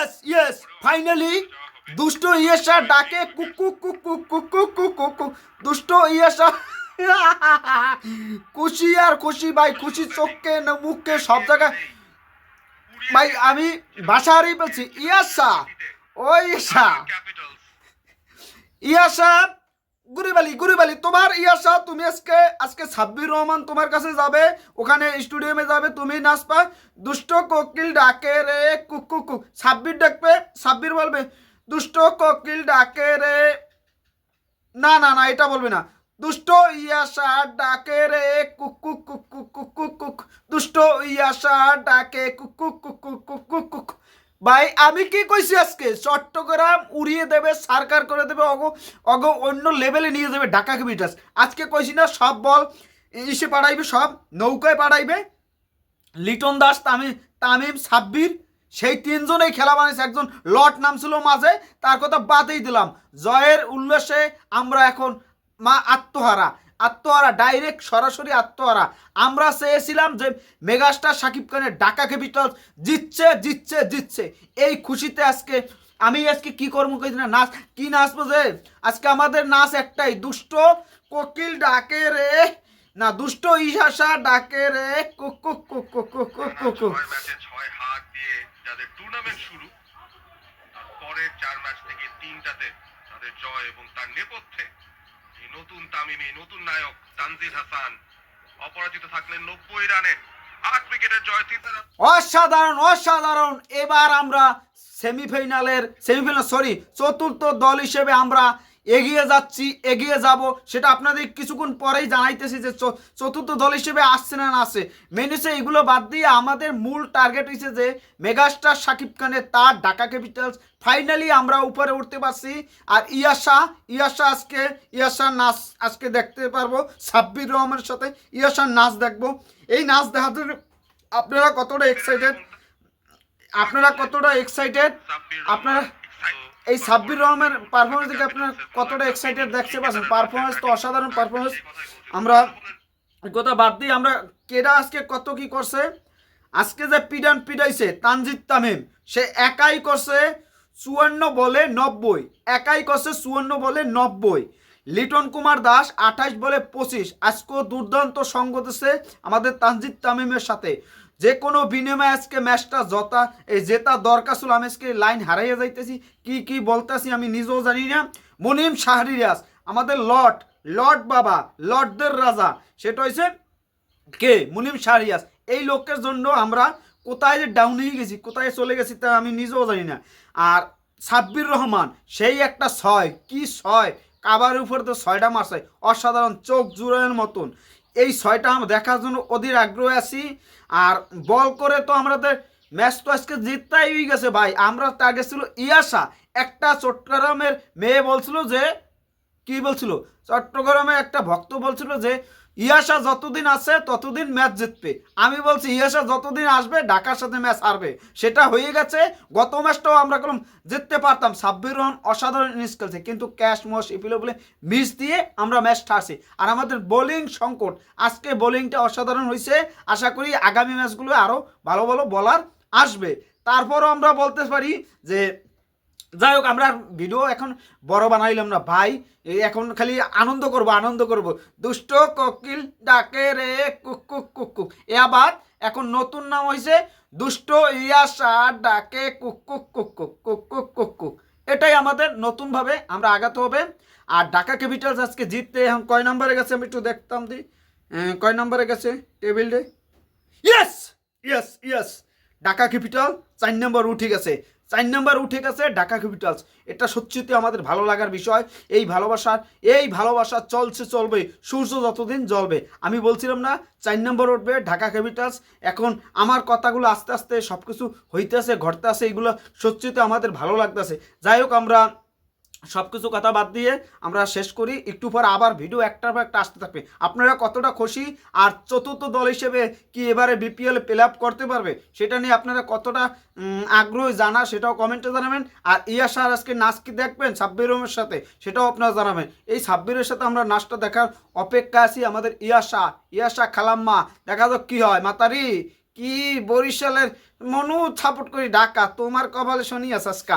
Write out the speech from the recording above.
Yes yes finally দুষ্ট ইয়াসা ডাকে cook cook cook cook cook cook cook cook cook দুষ্ট ইয়াসা খুশি আর খুশি ভাই, খুশি চোখকে মুখকে সব জায়গায় ভাই আমি ভাষা হারিয়ে বলছি। ইয়াসা ও ইয়াসা ইয়াসা গুরিবালি তোমার ইয়াসা, তুমি আজকে আজকে সাব্বির রহমান তোমার কাছে যাবে, ওখানে স্টুডিয়ামে যাবে, তুমি নাচবা। দুষ্ট কোকিল ডাকে রে কুক কুক কুক, সাব্বির ডাকবে, সাব্বির বলবে দুষ্ট কোকিল ডাকে রে, না না না এটা বলবে না, দুষ্ট ইয়াসা ডাকে রে cook cook cook cook cook cook cook, দুষ্ট ইয়াসা ডাকে cook cook cook cook cook cook cook. ভাই আমি কি কইছি, আজকে চট্টগ্রাম উড়িয়ে দেবে, সারকার করে দেবে, অগ অন্য লেভেলে নিয়ে যাবে ঢাকা ক্যাপিটালস। আজকে কইছি না সব বল ইসে পাঠাইবে, সব নৌকায় পাঠাইবে। লিটন দাস, তামিম সাব্বির সেই তিনজনেই খেলা বানিয়েছে। একজন লট নাম ছিল মাঝে, তার কথা বাদেই দিলাম। জয়ের উল্লাসে আমরা এখন আত্মহারা ডাইরেক্ট সরাসরি আত্মহারা। আমরা চেয়েছিলাম যে মেগাস্টার শাকিব খানের ঢাকা ক্যাপিটালস জিতছে। এই খুশিতে আজকে আমি আজকে কি করবো না, নাচ কি নাচবো যে আজকে আমাদের নাচ একটাই, দুষ্ট কোকিল ডাকে রে, না দুষ্ট ইশাসা ডাকে রে cook cook cook cook cook cook cook cook. যাদের টুর্নামেন্ট শুরু, পরের 4 ম্যাচ থেকে 3টাতে তাদের জয় এবং তার নেপথ্যে এই নতুন তামিম, এই নতুন নায়ক তানজিদ হাসান অপরাজিত থাকলেন 90 রানে 8 উইকেটের জয়। অসাধারণ। এবার আমরা চতুর্থ দল হিসেবে আমরা এগিয়ে যাব, সেটা আপনাদের কিছুক্ষণ পরেই জানাইতেছি যে চতুর্থ দল হিসেবে আসছে না আসছে। মেনুসে এগুলো বাদ দিয়ে আমাদের মূল টার্গেট হয়েছে যে মেগাস্টার শাকিব খানের তার ঢাকা ক্যাপিটালস ফাইনালি আমরা উপরে উঠতে পারছি। আর ইয়াসার নাচ আজকে দেখতে পারবো, সাব্বির রহমানের সাথে ইয়াসার নাচ দেখবো। এই নাচ দেখার জন্য আপনারা কতটা এক্সাইটেড আপনারা এই সাব্বির রহমানের পারফরমেন্স দেখে আপনারা কতটা এক্সাইটেড দেখতে পাচ্ছেন। পারফরমেন্স তো অসাধারণ পারফরমেন্স। আমরা কথা বাদ দিই, আমরা কেডা আজকে কত কি করছে। আজকে যে পিডাইছে তানজিদ তামিম, সে একাই করছে 54 বলে 90। লিটন কুমার দাস 28 বলে 25। আজকেও দুর্দান্ত সঙ্গ দিচ্ছে আমাদের তানজিদ তামিমের সাথে। যে কোনো বিনিময়ে আজকে ম্যাচটা জেতা দরকার ছিল। আমি আজকে লাইন হারাইয়া যাইতেছি, কি বলতেছি আমি নিজেও জানি না। মুনিম শাহরিয়াজ আমাদের লর্ড বাবা, লর্ডদের রাজা, সেটা হয়েছে কে মুনিম শাহরিয়াজ। এই লোকের জন্য আমরা কোথায় যে ডাউন হয়ে গেছি, কোথায় চলে গেছি তা আমি নিজেও জানি না। আর সাব্বির রহমান সেই একটা 6 কাবারের উপর তো 6টা মারছে, অসাধারণ চোখ জুড়ানোর মতন। এই 6টা আমরা দেখার জন্য অধীর আগ্রহে আছি। আর বল করে তো আমাদের ম্যাচ তো আজকে জিততাই হয়ে গেছে ভাই। আমরা টার্গেট ছিল ইয়াসা, একটা চট্টগ্রামের মেয়ে বলছিল যে চট্টগ্রামের একটা ভক্ত বলছিল যে ইয়াসা যতদিন আছে ততদিন ম্যাচ জিতবে। আমি বলছি ইয়াসা যতদিন আসবে ঢাকার সাথে ম্যাচ হারবে, সেটা হয়ে গেছে। গত ম্যাচটাও আমরা জিততে পারতাম, সাব্বির রহমান অসাধারণ ইনিংস খেলছে, কিন্তু ক্যাশ বলে মিস দিয়ে আমরা ম্যাচটা আসি। আর আমাদের বোলিং সংকট, আজকে বোলিংটা অসাধারণ হয়েছে। আশা করি আগামী ম্যাচগুলো আরও ভালো বলার আসবে। তারপরও আমরা বলতে পারি যে যাই হোক, আমরা ভিডিও এখন বড় বানাইলাম না ভাই, এখন খালি আনন্দ করব। দুষ্ট কোকিল ডাকে রে কুক কুক কুক কুক। আবার এখন নতুন নাম হয়েছে দুষ্ট ইয়াসা ডাকে cook cook cook cook cook cook cook cook. এটাই আমাদের নতুনভাবে আমরা আগাতে হবে। আর ঢাকা ক্যাপিটালস আজকে জিততে এখন কয় নম্বরে গেছে আমি একটু দেখতাম দিই, কয় নম্বরে গেছে টেবিলে। ইয়েস ঢাকা ক্যাপিটাল 4 নম্বর উঠে গেছে ঢাকা ক্যাপিটালস। এটা সত্যিই আমাদের ভালো লাগার বিষয়। এই ভালোবাসা চলবে সূর্য যতদিন জ্বলবে। আমি বলছিলাম না 4 নম্বর উঠবে ঢাকা ক্যাপিটালস। এখন আমার কথাগুলো আস্তে আস্তে সব কিছু ঘটতেছে, এইগুলো সত্যিই আমাদের ভালো লাগতেছে। যাই হোক, আমরা সব কিছু কথা বাদ দিয়ে আমরা শেষ করি। একটু পর আবার ভিডিও একটার পর একটা আসতে থাকবে। আপনারা কতটা খুশি, আর চতুর্থ দল হিসেবে কি এবারে বিপিএল প্লে অফ করতে পারবে সেটা নিয়ে আপনারা কতটা আগ্রহী জানা, সেটাও কমেন্টে জানাবেন। আর ইয়াসার আজকে নাচ কি দেখবেন সাব্বির রহমানের সাথে, সেটাও আপনারা জানাবেন। এই সাব্বিরের সাথে আমরা নাচটা দেখার অপেক্ষা আছি। আমাদের ইয়াসা খালাম্মা, দেখা যাক কি হয়। মাতারি কি বরিশালের মনু সাপোর্ট করি ঢাকা তোমার কপালে শনি আসাসকা